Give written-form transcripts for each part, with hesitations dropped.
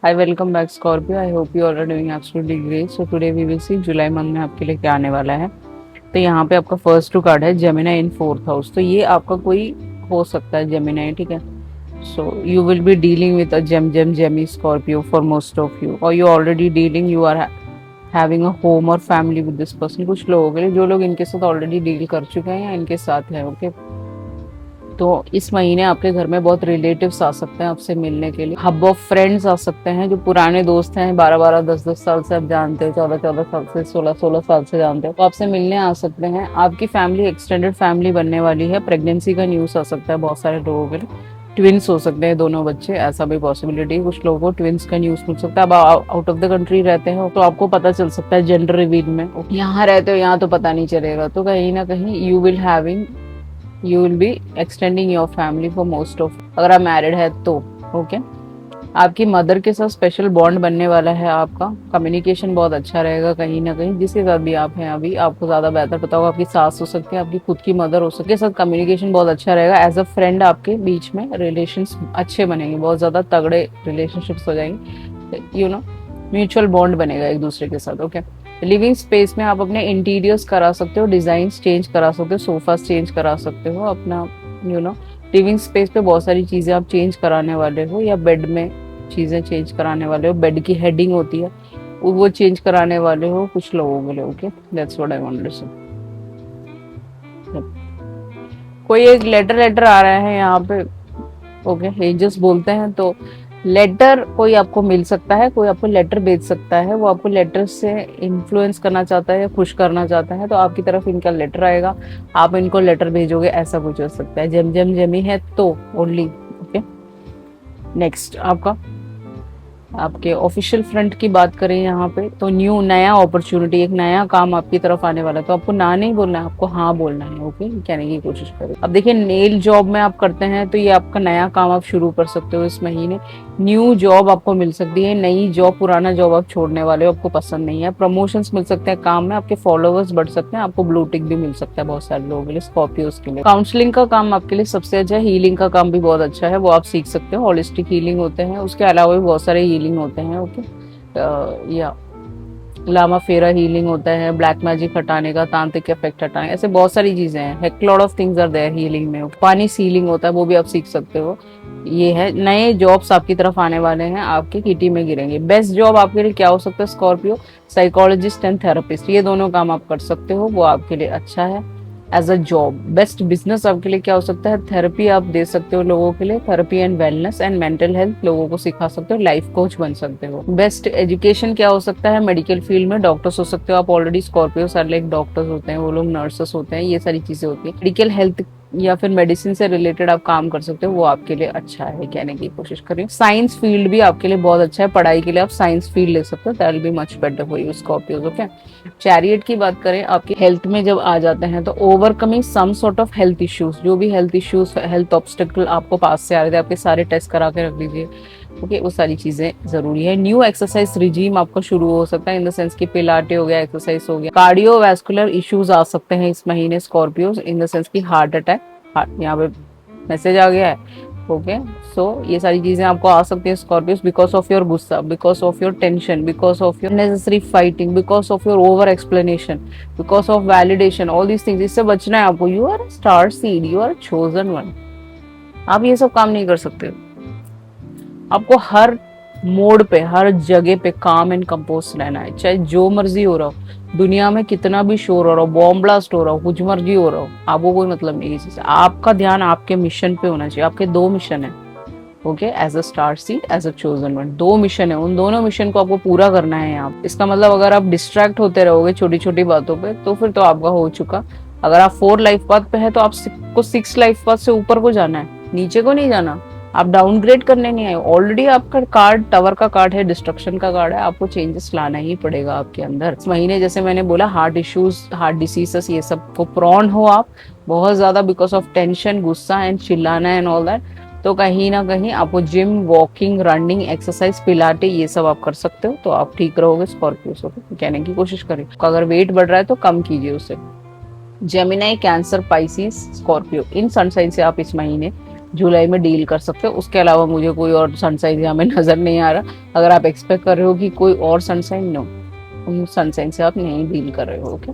Hi, welcome back Scorpio. I hope you all are doing absolutely great. So today we will see July month में आपके लिए क्या आने वाला है। तो यहाँ पे आपका फर्स्ट टू कार्ड है जेमिनाई इन फोर्थ हाउस। तो ये आपका कोई हो सकता है जेमिनाई, ठीक है। So you will be dealing with a Gemini Scorpio for most of you, और you already dealing, you are having a home और फैमिली विद दिस पर्सन। कुछ लोगों के लिए जो लोग इनके साथ ऑलरेडी डील कर चुके हैं या इनके साथ है, ओके। तो इस महीने आपके घर में बहुत रिलेटिव्स आ सकते हैं आपसे मिलने के लिए। हब ऑफ फ्रेंड्स आ सकते हैं, जो पुराने दोस्त हैं, 12-12, 10-10 साल से आप जानते हो, 14-14 साल से, 16-16 साल से जानते हो, तो आपसे मिलने आ सकते हैं। आपकी फैमिली एक्सटेंडेड फैमिली बनने वाली है। प्रेगनेंसी का न्यूज आ सकता है बहुत सारे लोगों के लिए। ट्विंस हो सकते हैं दोनों बच्चे, ऐसा भी पॉसिबिलिटी है। कुछ लोगों को ट्विंस का न्यूज मिल सकता है। अब आउट ऑफ द कंट्री रहते हो तो आपको पता चल सकता है जेंडर रिवील में। यहाँ रहते हो यहाँ तो पता नहीं चलेगा। तो कहीं ना कहीं you will be extending your family for most of, अगर आप मैरिड है तो, ओके। आपकी मदर के साथ स्पेशल बॉन्ड बनने वाला है आपका। कम्युनिकेशन बहुत अच्छा रहेगा। कहीं ना कहीं जिसके साथ भी आप हैं अभी, आपको ज्यादा बेहतर पता होगा। आपकी सास हो सकती है, आपकी खुद की मदर हो सकती है, साथ कम्युनिकेशन बहुत अच्छा रहेगा। एज अ फ्रेंड आपके बीच में रिलेशंस अच्छे बनेंगे, बहुत ज्यादा तगड़े रिलेशनशिप्स हो जाएंगे, म्यूचुअल बॉन्ड बनेगा एक दूसरे के साथ, ओके। लिविंग स्पेस में आप अपने इंटीरियर्स करा सकते हो, डिजाइन चेंज करा सकते हो, सोफा चेंज करा सकते हो अपना, लिविंग स्पेस पे बहुत सारी चीजें आप चेंज कराने वाले हो, या बेड में चीजें चेंज कराने वाले हो। बेड की हेडिंग होती है वो चेंज कराने वाले हो कुछ लोगों के लिए, okay. That's what I want to say. कोई एक लेटर लेटर आ रहा है यहाँ पे, ओके। एंजल्स बोलते हैं तो लेटर कोई आपको मिल सकता है, कोई आपको लेटर भेज सकता है। वो आपको लेटर से इन्फ्लुएंस करना चाहता है या खुश करना चाहता है, तो आपकी तरफ इनका लेटर आएगा, आप इनको लेटर भेजोगे, ऐसा कुछ हो सकता है। जमी है तो ओनली, ओके। नेक्स्ट आपके ऑफिशियल फ्रंट की बात करें यहाँ पे, तो नया अपॉर्चुनिटी, एक नया काम आपकी तरफ आने वाला है। तो आपको ना नहीं बोलना है, आपको हाँ बोलना है, ओके। कहने की कोशिश करें। अब देखिए, नेल जॉब में आप करते हैं तो ये आपका नया काम आप शुरू कर सकते हो इस महीने। न्यू जॉब आपको मिल सकती है, नई जॉब। पुराना जॉब आप छोड़ने वाले हो, आपको पसंद नहीं है। प्रमोशंस मिल सकते हैं काम में, आपके फॉलोवर्स बढ़ सकते हैं, आपको ब्लू टिक भी मिल सकता है बहुत सारे लोगों के लिए, स्कॉर्पियोस के लिए। काउंसलिंग का काम आपके लिए सबसे अच्छा है। हीलिंग का काम भी बहुत अच्छा है, वो आप सीख सकते हो। होलिस्टिक हीलिंग होते हैं, उसके अलावा भी बहुत सारे हीलिंग होते हैं, ओके। या लामा फेरा हीलिंग होता है, ब्लैक मैजिक हटाने का, तांत्रिक इफेक्ट हटाने, ऐसे बहुत सारी चीजें हैं। Heck lot of things are there healing में। पानी सीलिंग होता है, वो भी आप सीख सकते हो। ये है, नए जॉब्स आपकी तरफ आने वाले हैं, आपके किटी में गिरेंगे। बेस्ट जॉब आपके लिए क्या हो सकता है स्कॉर्पियो? साइकोलॉजिस्ट एंड थेरेपिस्ट, ये दोनों काम आप कर सकते हो, वो आपके लिए अच्छा है as a job. Best business आपके लिए क्या हो सकता है? थेरेपी आप दे सकते हो लोगों के लिए, therapy and wellness and mental health लोगों को सिखा सकते हो, लाइफ कोच बन सकते हो। बेस्ट एजुकेशन क्या हो सकता है? मेडिकल फील्ड में डॉक्टर्स हो सकते हो आप। ऑलरेडी स्कॉर्पियो सारे लाइक डॉक्टर्स होते हैं, वो लोग नर्सेस होते हैं, ये सारी चीजें होती है। मेडिकल हेल्थ या फिर मेडिसिन से रिलेटेड आप काम कर सकते हो, वो आपके लिए अच्छा है, कहने की कोशिश करें। साइंस फील्ड भी आपके लिए बहुत अच्छा है, पढ़ाई के लिए आप साइंस फील्ड ले सकते हो, that will be much better for you Scorpios, okay. Chariot की बात करें, आपकी हेल्थ में जब आ जाते हैं तो overcoming some sort of health issues, जो भी हेल्थ इश्यूज, हेल्थ ऑब्स्टेकल आपको पास से आ रहे थे, आपके सारे टेस्ट करा के रख लीजिए, ओके। वो सारी चीजें जरूरी है। न्यू एक्सरसाइज रिजीम आपको शुरू हो सकता है, इन द सेंस की पिलाटे हो गया, एक्सरसाइज हो गया। कार्डियोवैस्कुलर इश्यूज आ सकते हैं इस महीने स्कॉर्पियोज, इन द सेंस की हार्ट अटैक, यहाँ पे मैसेज आ गया है, ओके। सो ये सारी चीजें आपको आ सकती है स्कॉर्पियोस, बिकॉज ऑफ योर गुस्सा, because of your tension, because of your necessary fighting, because of your over explanation, because of validation, all these things. इससे बचना है आपको। You are star seed, you are chosen one. आप ये सब काम नहीं कर सकते। आपको हर मोड पे, हर जगह पे काम एंड कंपोज रहना है, चाहे जो मर्जी हो रहा हो, दुनिया में कितना भी शोर हो रहा हो, बॉम्ब ब्लास्ट हो रहा हो, कुछ मर्जी हो रहा हो, आपको कोई मतलब नहीं किसी से। आपका ध्यान आपके मिशन पे होना चाहिए। आपके दो मिशन है, okay. As a star seed, as a chosen one, दो मिशन है, उन दोनों मिशन को आपको पूरा करना है यहाँ। इसका मतलब अगर आप डिस्ट्रैक्ट होते रहोगे छोटी छोटी बातों पे, तो फिर तो आपका हो चुका। अगर आप 4 लाइफ पाथ पे है तो आपको 6 लाइफ पाथ से ऊपर को जाना है, नीचे को नहीं जाना। आप डाउनग्रेड करने नहीं आए। ऑलरेडी आपका कार्ड टावर का कार्ड है, डिस्ट्रक्शन का कार्ड है, आपको चेंजेस लाना ही पड़ेगा आपके अंदर इस महीने। जैसे मैंने बोला, हार्ट इश्यूज, हार्ट डिसीजेस, ये सब को प्रॉन हो आप बहुत ज्यादा, बिकॉज ऑफ टेंशन, गुस्सा एंड चिल्लाना एंड ऑल दैट। तो कहीं ना कहीं आपको जिम, वॉकिंग, रनिंग, एक्सरसाइज, पिलाटे, ये सब आप कर सकते हो, तो आप ठीक रहोगे स्कॉर्पियो से, कहने की कोशिश करें। अगर वेट बढ़ रहा है तो कम कीजिए उसे। जेमिनाई, कैंसर, पाइसिस, स्कॉर्पियो, इन सन साइन से आप इस महीने जुलाई में डील कर सकते हो। उसके अलावा मुझे कोई और सनसाइन यहाँ में नजर नहीं आ रहा। अगर आप एक्सपेक्ट कर रहे हो कि कोई और सनसाइन, नो, उन सनसाइन से आप नहीं डील कर रहे हो। ओके,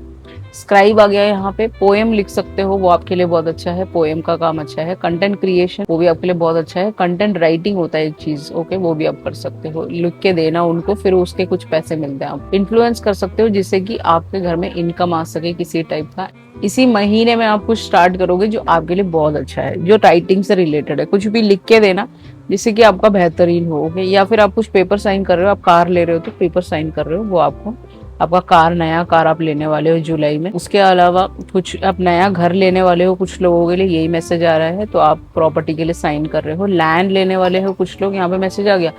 स्क्राइब आ गया है यहाँ पे। पोएम लिख सकते हो, वो आपके लिए बहुत अच्छा है, पोएम का काम अच्छा है। कंटेंट क्रिएशन, वो भी आपके लिए बहुत अच्छा है। कंटेंट राइटिंग होता है एक चीज, ओके, वो भी आप कर सकते हो, लिख के देना उनको, फिर उसके कुछ पैसे मिलते हैं। आप इन्फ्लुएंस कर सकते हो जिससे कि आपके घर में इनकम आ सके किसी टाइप का। इसी महीने में आप कुछ स्टार्ट करोगे जो आपके लिए बहुत अच्छा है, जो राइटिंग से रिलेटेड है। कुछ भी लिख के देना जिससे कि आपका बेहतरीन हो, ओके। या फिर आप कुछ पेपर साइन कर रहे हो, आप कार ले रहे हो तो पेपर साइन कर रहे हो, वो आपको, आपका कार, नया कार आप लेने वाले हो जुलाई में। उसके अलावा कुछ आप नया घर लेने वाले हो, कुछ लोगों के लिए यही मैसेज आ रहा है, तो आप प्रॉपर्टी के लिए साइन कर रहे हो। लैंड लेने वाले हो कुछ लोग, यहाँ पे मैसेज आ गया,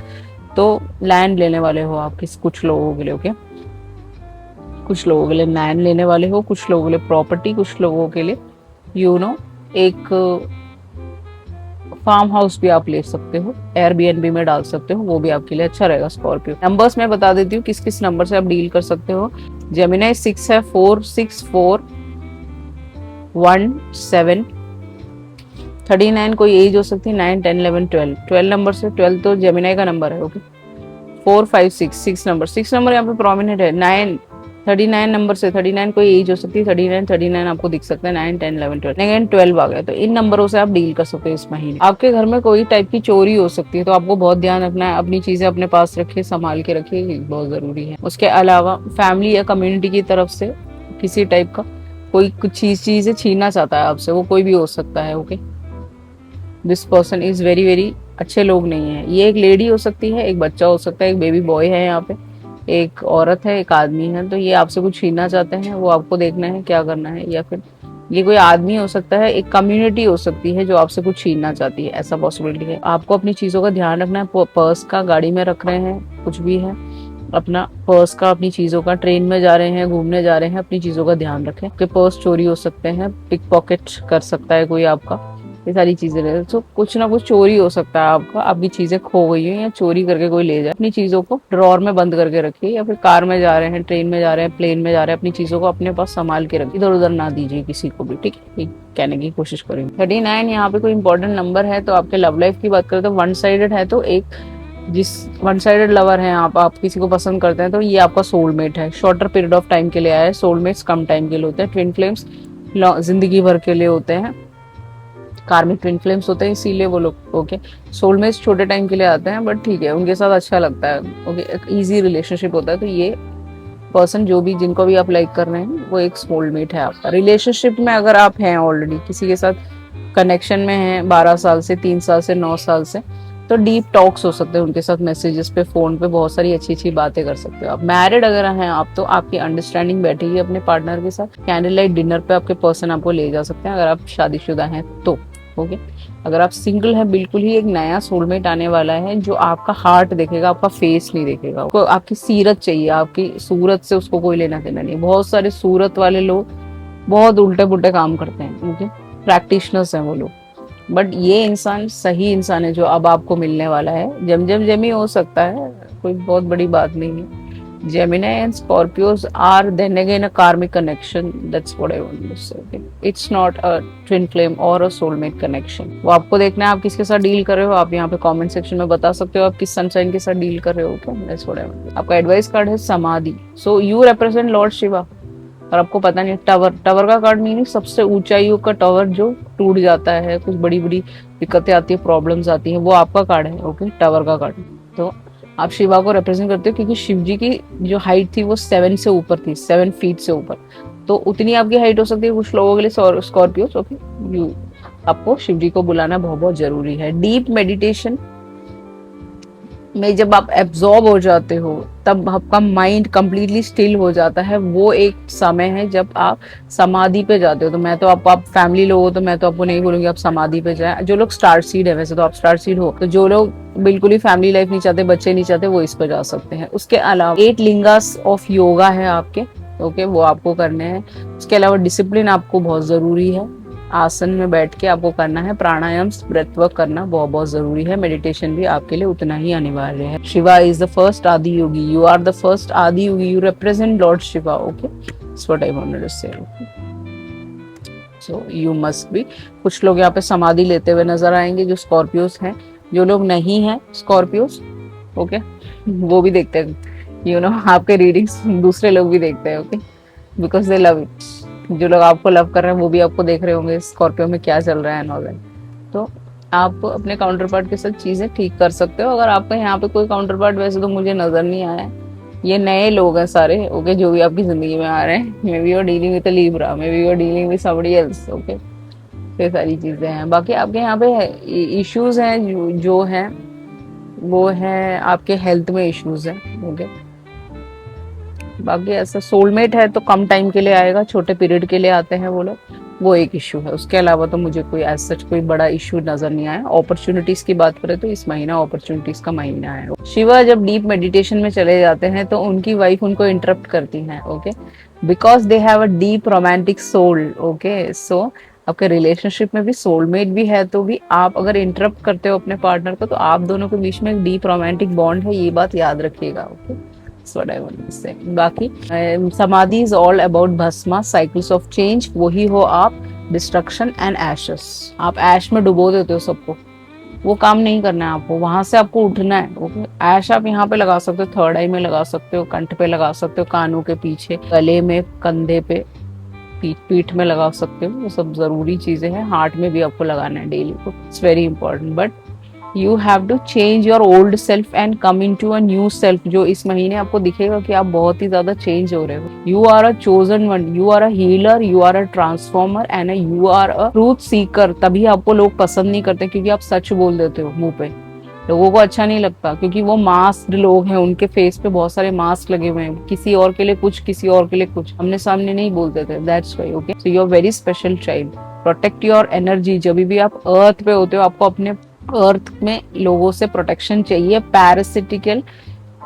तो लैंड लेने वाले हो आप कुछ लोगों के लिए, ओके। कुछ लोगों के लिए लैंड लेने वाले हो, कुछ लोगों के लिए प्रॉपर्टी, कुछ लोगों के लिए एक फार्म हाउस भी आप ले सकते हो, एयरबीएनबी में डाल सकते हो, वो भी आपके लिए अच्छा रहेगा। स्कॉर्पियो नंबर्स मैं बता देती हूँ किस किस नंबर से आप डील कर सकते हो। जेमिनाई 6 है, 4, 6, 4, 1, 7, 39 कोई एज हो सकती है, 9, 10, 11, 12, 12 नंबर से, 12 तो जेमिनाई का नंबर है, ओके। 4, 5, 6, 6 नंबर यहाँ पे प्रोमिनेंट है। 9, 39 नंबर से, 39 कोई एज हो सकती है, 39 आपको दिख सकता है, 9, 10, 11, 12, अगेन 12 आ गया। तो इन नंबरों से आप डील कर सकते हो इस महीने। आपके घर में कोई टाइप की चोरी हो सकती है, तो आपको बहुत ध्यान रखना है, अपनी चीजें अपने पास रखिए, संभाल के रखिए, बहुत जरूरी है। उसके अलावा फैमिली या कम्युनिटी की तरफ से किसी टाइप का कोई कुछ चीजें छीनना चाहता है आपसे, वो कोई भी हो सकता है, okay. This person is very very अच्छे लोग नहीं है। ये एक लेडी हो सकती है, एक बच्चा हो सकता है, एक बेबी बॉय है यहाँ पे, एक औरत है, एक आदमी है। तो ये आपसे कुछ छीनना चाहते हैं, वो आपको देखना है क्या करना है। या फिर ये कोई आदमी हो सकता है, एक कम्युनिटी हो सकती है जो आपसे कुछ छीनना चाहती है, ऐसा पॉसिबिलिटी है। आपको अपनी चीजों का ध्यान रखना है। पर्स का गाड़ी में रख रहे हैं, कुछ भी है, अपना पर्स का, अपनी चीजों का, ट्रेन में जा रहे हैं, घूमने जा रहे हैं, अपनी चीजों का ध्यान रखें। आपके पर्स चोरी हो सकते हैं, पिक पॉकेट कर सकता है कोई आपका, ये सारी चीजें रहे। तो कुछ ना कुछ चोरी हो सकता है आपका, आपकी चीजें खो गई है या चोरी करके कोई ले जाए। अपनी चीजों को ड्रॉर में बंद करके रखिए, या फिर कार में जा रहे हैं, ट्रेन में जा रहे हैं, प्लेन में जा रहे हैं, अपनी चीजों को अपने पास संभाल के रखिए, इधर उधर ना दीजिए किसी को भी, ठीक है, कहने की कोशिश करेंगे। 39 यहाँ पे कोई इंपॉर्टेंट नंबर है। तो आपके लव लाइफ की बात करें तो वन साइडेड है, तो एक जिस वन साइडेड लवर है आप किसी को पसंद करते हैं, तो ये आपका सोलमेट है। शॉर्टर पीरियड ऑफ टाइम के लिए आया है, सोलमेट्स कम टाइम के लिए होते हैं, ट्विन फ्लेम्स जिंदगी भर के लिए होते हैं, कार्मिक ट्विन फ्लेम्स होते हैं, इसीलिए वो लोग, ओके। सोलमेट्स छोटे टाइम के लिए आते हैं, बट ठीक है, उनके साथ अच्छा लगता है, ओके, एक इजी रिलेशनशिप होता है। तो ये पर्सन जो भी, जिनको भी आप लाइक कर रहे हैं, वो एक सोलमेट है आपका। रिलेशनशिप में अगर आप हैं ऑलरेडी, किसी के साथ कनेक्शन में हैं 12 साल से, 3 साल से, 9 साल से, तो डीप टॉक्स हो सकते हैं उनके साथ, मैसेजेस पे, फोन पे, बहुत सारी अच्छी अच्छी बातें कर सकते हो आप। मैरिड अगर हैं आप, तो आपकी अंडरस्टैंडिंग बैठेगी अपने पार्टनर के साथ। कैंडल लाइट डिनर पे आपके पर्सन आपको ले जा सकते हैं अगर आप शादीशुदा हैं तो, ओके। अगर आप सिंगल हैं, बिल्कुल ही एक नया सोलमेट आने वाला है जो आपका हार्ट देखेगा, आपका फेस नहीं देखेगा। उसको आपकी सीरत चाहिए, आपकी सूरत से उसको कोई लेना देना नहीं। बहुत सारे सूरत वाले लोग बहुत उल्टे पुल्टे काम करते हैं, ओके, प्रैक्टिशनर्स हैं वो लोग, बट ये इंसान सही इंसान है जो अब आपको मिलने वाला है। जम जमी हो सकता है, कोई बहुत बड़ी बात नहीं है। Gemini and Scorpios are then again a karmic connection. That's what I want to say. Okay? It's not a twin flame or a soulmate connection. वो आपको देखना है आप किसके साथ डील कर रहे हो। आप यहाँ पे कमेंट सेक्शन में बता सकते हो आप किस सनशाइन के साथ डील कर रहे हो। Okay? That's what I want. आपका एडवाइस कार्ड है समाधि। So you represent Lord Shiva. और आपको पता नहीं, टावर का कार्ड मीनिंग सबसे ऊंचाइयों का टावर जो टूट जाता है, कुछ बड़ी बड़ी दिक्कतें आती है, प्रॉब्लम्स आती है, वो आपका कार्ड है, ओके, टावर का कार्ड। तो आप शिवा को रिप्रेजेंट करते हो क्योंकि शिव जी की जो हाइट थी वो 7 से ऊपर थी, 7 फीट से ऊपर, तो उतनी आपकी हाइट हो सकती है कुछ लोगों के लिए स्कॉर्पियो, ओके। आपको शिव जी को बुलाना बहुत बहुत जरूरी है। डीप मेडिटेशन में जब आप एब्जॉर्ब हो जाते हो, तब आपका माइंड कंप्लीटली स्टिल हो जाता है। वो एक समय है जब आप समाधि पे जाते हो। तो मैं तो आप फैमिली लोग हो तो मैं तो आपको नहीं बोलूंगी आप समाधि पे जाए। जो लोग स्टार सीड है, वैसे तो आप स्टार सीड हो, तो जो लोग बिल्कुल ही फैमिली लाइफ नहीं चाहते, बच्चे नहीं चाहते, वो इस पे जा सकते हैं। उसके अलावा 8 लिंगास ऑफ योगा है आपके, ओके, वो आपको करने हैं। उसके अलावा डिसिप्लिन आपको बहुत जरूरी है। आसन में बैठ के आपको करना है। प्राणायाम, ब्रेथ वर्क करना बहुत बहुत जरूरी है। मेडिटेशन भी आपके लिए उतना ही अनिवार्य है। Shiva is the first Adi Yogi. You are the first Adi Yogi. You represent lord Shiva, okay, that's what I wanted to say. So you must be. कुछ लोग यहाँ पे समाधि लेते हुए नजर आएंगे जो स्कॉर्पियोस हैं। जो लोग नहीं हैं स्कॉर्पियोस, ओके, वो भी देखते हैं, आपके रीडिंग्स दूसरे लोग भी देखते हैं, okay, because they love it. जो लोग आपको लव कर रहे हैं वो भी आपको देख रहे होंगे स्कॉर्पियो में क्या चल रहा है एंड ऑल दैट। तो आप अपने काउंटर पार्ट के साथ चीजें ठीक कर सकते हो। अगर आपका यहाँ पे कोई काउंटर पार्ट वैसे तो मुझे नजर नहीं आया है, ये नए लोग हैं सारे, ओके, जो भी आपकी जिंदगी में आ रहे हैं। Maybe you are dealing with a Libra, maybe you are dealing with somebody else, okay. ये सारी चीजें हैं। बाकी आपके यहाँ पे इश्यूज हैं जो हैं वो है आपके हेल्थ में इश्यूज हैं, ओके। बाकी ऐसा सोलमेट है तो कम टाइम के लिए आएगा, छोटे पीरियड के लिए आते हैं वो लोग, वो एक इशू है। उसके अलावा तो मुझे कोई एज सच कोई बड़ा इशू नजर नहीं आया। अपॉर्चुनिटीज की बात करें तो इस महीना अपॉर्चुनिटीज का महीना है। शिवा जब डीप मेडिटेशन में चले जाते हैं तो उनकी वाइफ उनको इंटरप्ट करती है, okay, because they have a deep romantic soul, okay. So आपके रिलेशनशिप में भी सोलमेट भी है तो भी आप अगर इंटरप्ट करते हो अपने पार्टनर को तो आप दोनों के बीच में एक डीप रोमांटिक बॉन्ड है, ये बात याद रखिएगा, okay. That's what I want to say. बाकी samadhi is all about bhasma, cycles of change. वही हो आप, डिस्ट्रक्शन एंड एशेस। आप ऐश में डुबो देते हो सबको, वो काम नहीं करना है आपको, वहां से आपको उठना है, ओके। ऐश आप यहाँ पे लगा सकते हो, थर्ड आई में लगा सकते हो, कंठ पे लगा सकते हो, कानों के पीछे, गले में, कंधे पे, पीठ में लगा सकते हो। वो सब जरूरी चीजें हैं। हार्ट में भी आपको लगाना है डेली को, it's very important. But you have to change your old self and come into a new self. जो इस महीने आपको दिखेगा कि आप बहुत ही ज्यादा चेंज हो रहे हो। You are a chosen one, you are a healer, you are a transformer and you are a truth seeker. तभी आपको लोग पसंद नहीं करते क्योंकि आप सच बोल देते हो मुंह पे। लोगों को अच्छा नहीं लगता क्योंकि वो मास्क्ड लोग हैं, उनके फेस पे बहुत सारे मास्क लगे हुए हैं, किसी और के लिए कुछ, किसी और के लिए कुछ, हमने सामने नहीं बोलते थे। That's why, okay. So you are very special child. Protect your energy. जब भी आप अर्थ पे होते हो आपको अपने अर्थ में लोगों से प्रोटेक्शन चाहिए। पैरासिटिकल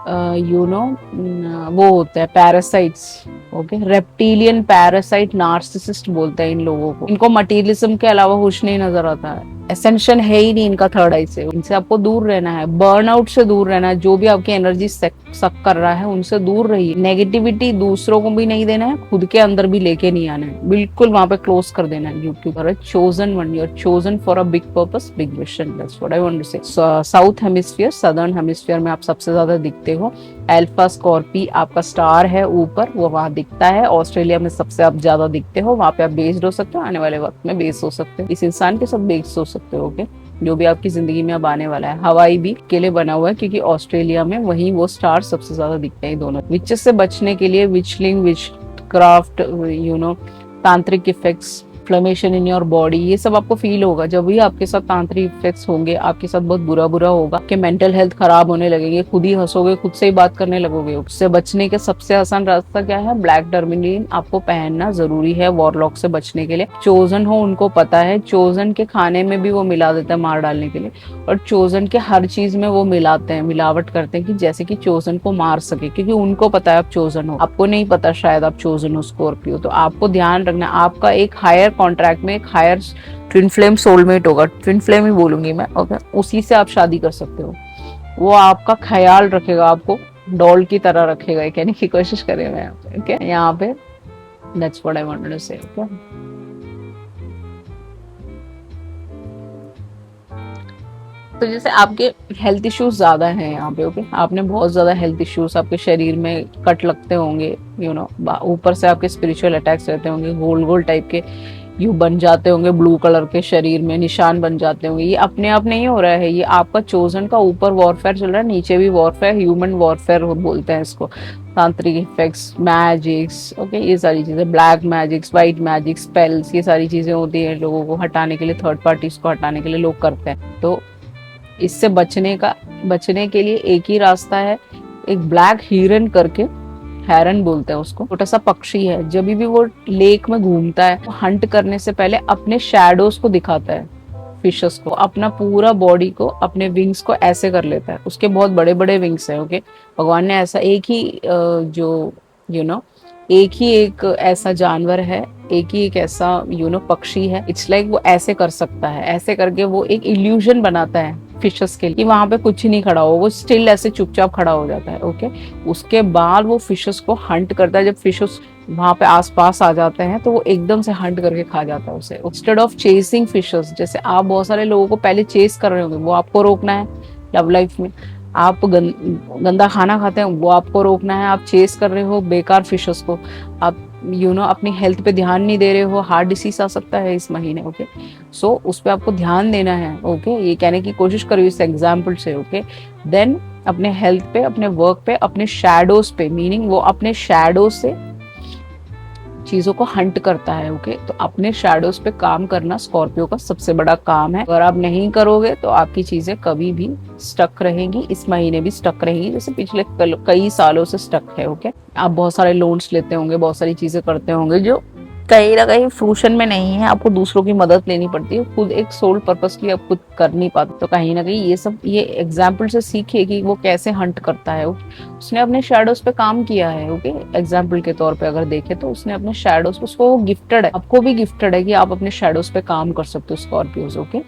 वो होते हैं parasites, okay. Reptilian parasite narcissist बोलते हैं इन लोगों को। इनको मटेरियलिज्म के अलावा कुछ नहीं नजर आता है, एसेंशन है ही नहीं इनका थर्ड आई से। इनसे आपको दूर रहना है, बर्नआउट से दूर रहना है। जो भी आपकी एनर्जी सक कर रहा है उनसे दूर रहिए। नेगेटिविटी दूसरों को भी नहीं देना है, खुद के अंदर भी लेके नहीं आना है, बिल्कुल वहां पे क्लोज कर देना है। YouTube chosen one, you're chosen for a big purpose, big vision. That's what I want to say. South hemisphere, southern hemisphere में आप सबसे ज्यादा दिखते हो। अल्फा स्कॉर्पी आपका स्टार है ऊपर, वो वहां दिखता है। ऑस्ट्रेलिया में सबसे आप ज्यादा दिखते हो, वहां पे आप बेस्ड हो सकते हो, आने वाले वक्त में बेस्ड हो सकते हो, इस इंसान के साथ बेस्ड हो सकते हो, ओके। जो भी आपकी जिंदगी में अब आने वाला है। हवाई भी के लिए बना हुआ है क्योंकि ऑस्ट्रेलिया में वही वो स्टार सबसे ज्यादा दिखते हैं दोनों। विचेस से बचने के लिए विचलिंग, विच क्राफ्ट, तांत्रिक effects, inflammation in your body, ये सब आपको फील होगा। जब भी आपके साथ तांत्रिक इफेक्ट्स होंगे, आपके साथ बहुत बुरा बुरा होगा, आपके मेंटल हेल्थ खराब होने लगेंगे, खुद ही हंसोगे, खुद से ही बात करने लगोगे। उससे बचने के सबसे आसान रास्ता क्या है? ब्लैक टर्मिलिन आपको पहनना जरूरी है वॉरलॉक से बचने के लिए। चोजन हो उनको पता है, चोजन के खाने में भी वो मिला देता है मार डालने के लिए, और चोजन के हर चीज में वो मिलाते हैं, मिलावट करते हैं कि जैसे कि चोजन को मार सके, क्योंकि उनको पता है आप चोजन हो। आपको नहीं पता शायद आप चोजन हो स्कॉर्पियो। तो आपको ध्यान रखना, आपका एक हायर कॉन्ट्रैक्ट में एक हायर ट्विन फ्लेम सोलमेट होगा, ट्विन फ्लेम ही बोलूंगी मैं, ओके। उसी से आप शादी कर सकते हो। वो आपका ख्याल रखेगा, आपको डॉल की तरह रखेगा, कहने की कोशिश करें मैं, ओके, यहाँ पे। That's what I wanted to say, okay. तो जैसे आपके हेल्थ इश्यूज ज्यादा हैं यहाँ पे, ओके, आपने बहुत ज्यादा हेल्थ इश्यूज, आपके शरीर में कट लगते होंगे, ऊपर से आपके स्पिरिचुअल अटैक्स रहते होंगे, गोल गोल टाइप के यू बन जाते होंगे, ब्लू कलर के शरीर में निशान बन जाते होंगे। ये अपने आप नहीं हो रहा है, ये आपका चोजन का ऊपर वॉरफेयर चल रहा है, नीचे भी वॉरफेयर, ह्यूमन वॉरफेयर बोलते हैं इसको। तांत्रिक इफेक्ट्स, मैजिक्स, ओके, ये सारी चीजें, black magics, white magics, spells, ये सारी चीजें होती है लोगों को हटाने के लिए, थर्ड पार्टीज को हटाने के लिए लोग करते हैं। तो इससे बचने के लिए एक ही रास्ता है। एक ब्लैक हिरन करके, हेरन बोलते हैं उसको, छोटा सा पक्षी है, जब भी वो लेक में घूमता है, हंट करने से पहले अपने शैडोज को दिखाता है, फिशेस को, अपना पूरा बॉडी को, अपने विंग्स को ऐसे कर लेता है। उसके बहुत बड़े बड़े विंग्स हैं, ओके। भगवान ने ऐसा एक ही जो एक ही एक ऐसा जानवर है, एक ही एक ऐसा पक्षी है, इट्स लाइक वो ऐसे कर सकता है, ऐसे करके वो एक इल्यूजन बनाता है फिशेस के लिए कि वहां पे कुछ नहीं खड़ा हो, वो स्टिल ऐसे चुपचाप खड़ा हो जाता है। ओके, उसके बाद वो फिशेस को हंट करता है। जब फिशेस वहां पे आसपास आ जाते हैं तो वो एकदम से हंट करके खा जाता है उसे, इंस्टेड ऑफ चेसिंग फिशेस। जैसे आप बहुत सारे लोगों को पहले चेस कर रहे होंगे, वो आपको रोकना है लव लाइफ में। आप गंदा खाना खाते हैं, वो आपको रोकना है। आप चेस कर रहे हो बेकार फिशेस को, आप अपनी हेल्थ पे ध्यान नहीं दे रहे हो, हार्ट डिसीज आ सकता है इस महीने। ओके, सो उस पर आपको ध्यान देना है। ओके, ये कहने की कोशिश करिए इस एग्जाम्पल से। ओके, देन अपने हेल्थ पे, अपने वर्क पे, अपने शैडोज पे, मीनिंग वो अपने शैडो से चीजों को हंट करता है। ओके, तो अपने शैडोज पे काम करना स्कॉर्पियो का सबसे बड़ा काम है। अगर आप नहीं करोगे तो आपकी चीजें कभी भी स्टक रहेंगी, इस महीने भी स्टक रहेंगी, जैसे पिछले कई सालों से स्टक है। ओके, आप बहुत सारे लोन्स लेते होंगे, बहुत सारी चीजें करते होंगे जो कहीं ना कहीं फ्रूशन में नहीं है, आपको दूसरों की मदद लेनी पड़ती है, खुद एक सोल पर्पस की आप खुद कर नहीं पाते। तो कहीं ना कहीं ये एग्जाम्पल से सीखिए कि वो कैसे हंट करता है। उसने अपने शैडोज पे काम किया है। ओके, एग्जाम्पल के तौर पे अगर देखे तो उसने अपने शैडोज, उसको गिफ्टेड है, आपको भी गिफ्टेड है कि आप अपने शैडोज पे काम कर सकते हो Scorpios. Okay,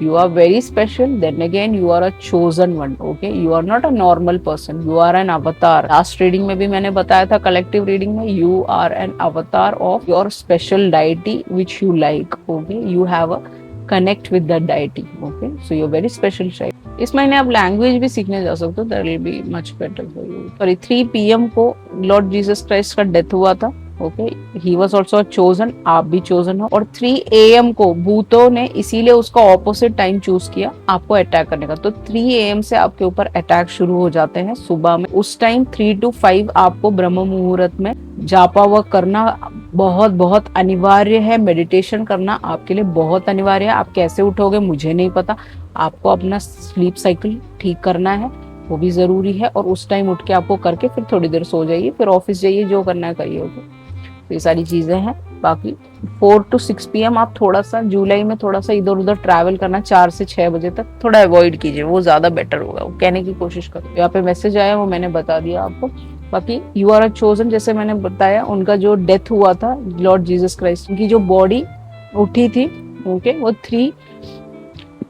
you are very special, then again you are a chosen one. Okay, you are not a normal person, you are an avatar. Last reading में भी मैंने बताया था, collective reading में, you are an avatar of your special deity which you like. Okay, you have a connect with that deity. Okay, so you're very special child. इस महीने आप language भी सीखने जा सकते हो, that will be much better for you. Sorry, 3 PM को Lord Jesus Christ का डेथ हुआ था। Okay, he was also chosen, आप भी चोजन हो। और 3 AM को भूतों ने इसीलिए उसका ऑपोजिट टाइम चूज किया आपको अटैक करने का। तो 3 AM से आपके ऊपर अटैक शुरू हो जाते हैं सुबह में। उस टाइम 3 to 5 आपको ब्रह्म मुहूर्त में जापा वर्क करना बहुत बहुत अनिवार्य है। मेडिटेशन करना आपके लिए बहुत अनिवार्य है। आप कैसे उठोगे मुझे नहीं पता, आपको अपना स्लीप साइकिल ठीक करना है, वो भी जरूरी है। और उस टाइम उठ के आपको करके फिर थोड़ी देर सो जाइए, फिर ऑफिस जाइए, जो करना है करिए। तो ये सारी चीजें हैं। बाकी 4 to 6 PM आप थोड़ा सा जुलाई में थोड़ा सा इधर उधर ट्रैवल करना, 4 से 6 बजे तक थोड़ा अवॉइड कीजिए, वो ज्यादा बेटर होगा। वो कहने की कोशिश करो। यहाँ पे मैसेज आया वो मैंने बता दिया आपको। बाकी यू आर अ चोजन, जैसे मैंने बताया, उनका जो डेथ हुआ था लॉर्ड जीसस क्राइस्ट, उनकी जो बॉडी उठी थी, ओके, वो 3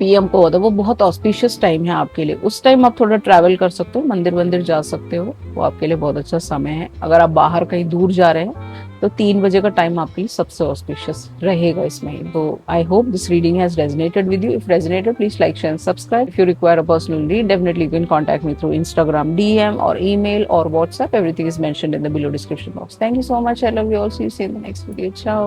PM को हुआ था। वो बहुत ऑस्पिशियस टाइम है आपके लिए। उस टाइम आप थोड़ा ट्रैवल कर सकते हो, मंदिर वंदिर जा सकते हो, वो आपके लिए बहुत अच्छा समय है। अगर आप बाहर कहीं दूर जा रहे हैं तो 3 बजे का टाइम आपके लिए सबसे ऑस्पिशियस रहेगा इस महीने। तो I hope this reading has resonated with you. If resonated, please like, share and subscribe. If you require a personal read, definitely you can contact me through Instagram DM or email or WhatsApp. Everything is mentioned in the below description box. Thank you so much. I love you all. See you in the next video. Ciao.